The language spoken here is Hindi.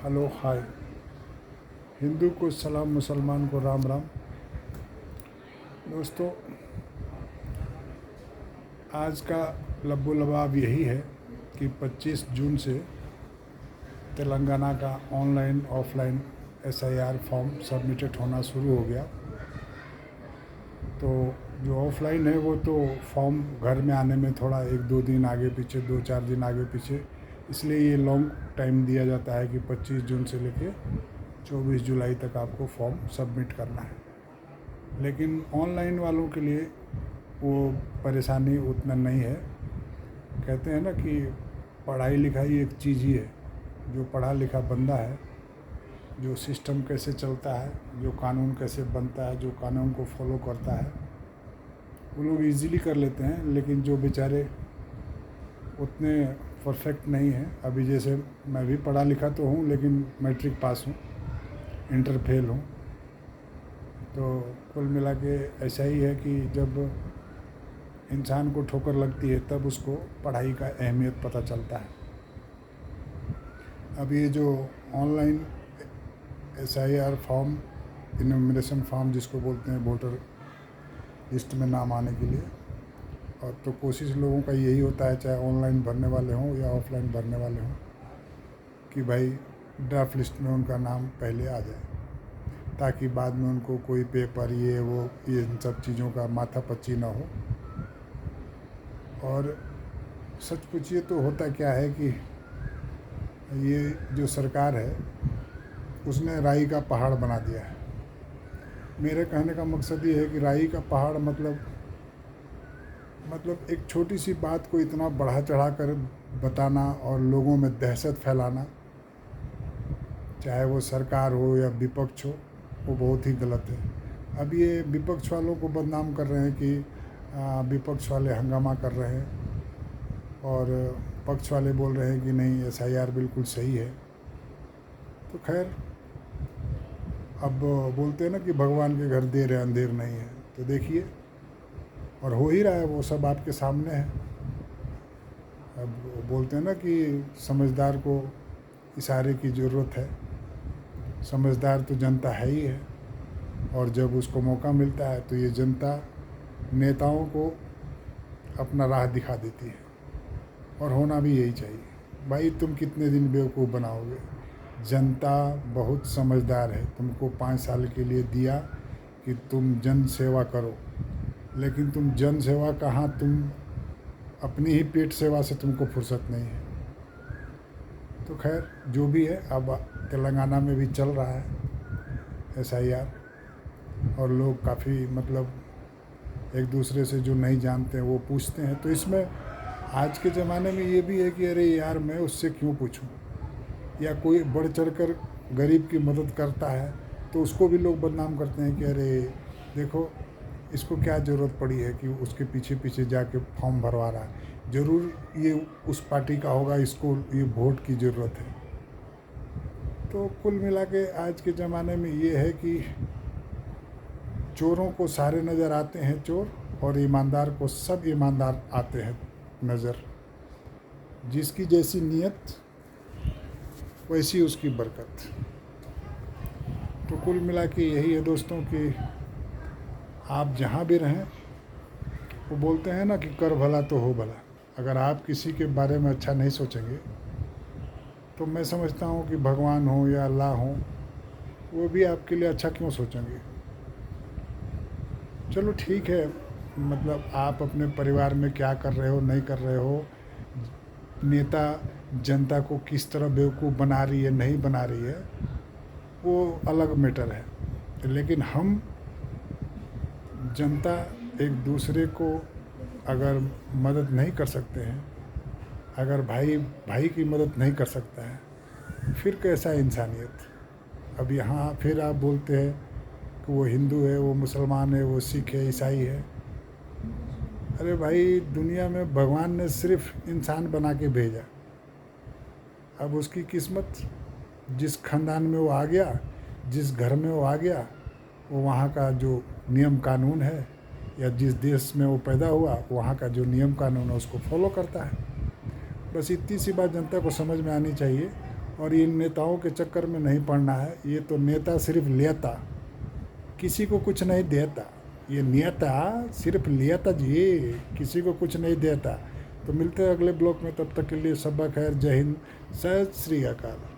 Hello hi. हिंदू को सलाम, मुसलमान को राम राम। दोस्तों, आज का लब्बो लबाब यही है कि 25 जून से तेलंगाना का online offline SIR form submitted होना शुरू हो गया। तो जो ऑफलाइन है वो तो फॉर्म घर में आने में थोड़ा 1-2 दिन आगे पीछे, 2-4 दिन आगे पीछे, इसलिए ये लॉन्ग टाइम दिया जाता है कि 25 जून से लेके 24 जुलाई तक आपको फॉर्म सबमिट करना है। लेकिन ऑनलाइन वालों के लिए वो परेशानी उतना नहीं है। कहते हैं ना कि पढ़ाई लिखाई एक चीज़ ही है। जो पढ़ा लिखा बंदा है, जो सिस्टम कैसे चलता है, जो कानून कैसे बनता है, जो कानून को फॉलो करता है, वो लोग इजीली कर लेते हैं। लेकिन जो बेचारे उतने परफेक्ट नहीं हैं, अभी जैसे मैं भी पढ़ा लिखा तो हूँ लेकिन मैट्रिक पास हूँ, इंटर फेल हूँ। तो कुल मिला के ऐसा ही है कि जब इंसान को ठोकर लगती है तब उसको पढ़ाई का अहमियत पता चलता है। अब ये जो ऑनलाइन एसआईआर फॉर्म, इनोमिनेशन फॉर्म जिसको बोलते हैं, वोटर लिस्ट में नाम आने के लिए, और तो कोशिश लोगों का यही होता है, चाहे ऑनलाइन भरने वाले हों या ऑफलाइन भरने वाले हों, कि भाई ड्राफ्ट लिस्ट में उनका नाम पहले आ जाए, ताकि बाद में उनको कोई पेपर ये इन सब चीज़ों का माथापच्ची ना हो। और सच पूछिए तो होता क्या है कि ये जो सरकार है उसने राई का पहाड़ बना दिया है। मेरे कहने का मकसद ये है कि राई का पहाड़ मतलब एक छोटी सी बात को इतना बढ़ा चढ़ा कर बताना और लोगों में दहशत फैलाना, चाहे वो सरकार हो या विपक्ष हो, वो बहुत ही गलत है। अब ये विपक्ष वालों को बदनाम कर रहे हैं कि विपक्ष वाले हंगामा कर रहे हैं, और पक्ष वाले बोल रहे हैं कि नहीं, एसआईआर बिल्कुल सही है। तो खैर, अब बोलते हैं ना कि भगवान के घर देर है अंधेर नहीं है, तो देखिए, और हो ही रहा है, वो सब आपके सामने है। अब बोलते हैं ना कि समझदार को इशारे की ज़रूरत है। समझदार तो जनता है ही है, और जब उसको मौका मिलता है तो ये जनता नेताओं को अपना राह दिखा देती है, और होना भी यही चाहिए। भाई, तुम कितने दिन बेवकूफ़ बनाओगे? जनता बहुत समझदार है। तुमको 5 साल के लिए दिया कि तुम जन सेवा करो, लेकिन तुम जन सेवा कहाँ, तुम अपनी ही पेट सेवा से तुमको फुर्सत नहीं है। तो खैर, जो भी है, अब तेलंगाना में भी चल रहा है एसआईआर, और लोग काफ़ी एक दूसरे से जो नहीं जानते हैं वो पूछते हैं। तो इसमें आज के ज़माने में ये भी है कि अरे यार, मैं उससे क्यों पूछूं, या कोई बढ़ चढ़कर गरीब की मदद करता है तो उसको भी लोग बदनाम करते हैं कि अरे देखो, इसको क्या ज़रूरत पड़ी है कि उसके पीछे पीछे जाके फॉर्म भरवा रहा है, ज़रूर ये उस पार्टी का होगा, इसको ये वोट की ज़रूरत है। तो कुल मिला के आज के ज़माने में ये है कि चोरों को सारे नज़र आते हैं चोर, और ईमानदार को सब ईमानदार आते हैं नज़र। जिसकी जैसी नीयत वैसी उसकी बरकत। तो कुल मिला के यही है दोस्तों कि आप जहाँ भी रहें, वो बोलते हैं ना कि कर भला तो हो भला। अगर आप किसी के बारे में अच्छा नहीं सोचेंगे तो मैं समझता हूँ कि भगवान हो या अल्लाह हो, वो भी आपके लिए अच्छा क्यों सोचेंगे। चलो ठीक है, आप अपने परिवार में क्या कर रहे हो, नहीं कर रहे हो, नेता जनता को किस तरह बेवकूफ़ बना रही है, नहीं बना रही है, वो अलग मैटर है। लेकिन हम जनता एक दूसरे को अगर मदद नहीं कर सकते हैं, अगर भाई भाई की मदद नहीं कर सकता है, फिर कैसा इंसानियत। अब यहाँ फिर आप बोलते हैं कि वो हिंदू है, वो मुसलमान है, वो सिख है, ईसाई है। अरे भाई, दुनिया में भगवान ने सिर्फ इंसान बना के भेजा। अब उसकी किस्मत, जिस खानदान में वो आ गया, जिस घर में वो आ गया, वो वहाँ का जो नियम कानून है, या जिस देश में वो पैदा हुआ, वहाँ का जो नियम कानून है उसको फॉलो करता है। बस इतनी सी बात जनता को समझ में आनी चाहिए, और इन नेताओं के चक्कर में नहीं पड़ना है। ये तो नेता सिर्फ लेता, किसी को कुछ नहीं देता। ये नेता सिर्फ लेता जी, किसी को कुछ नहीं देता। तो मिलते हैं अगले ब्लॉग में, तब तक के लिए शब्बा खैर, जय हिंद, सत श्री अकाल।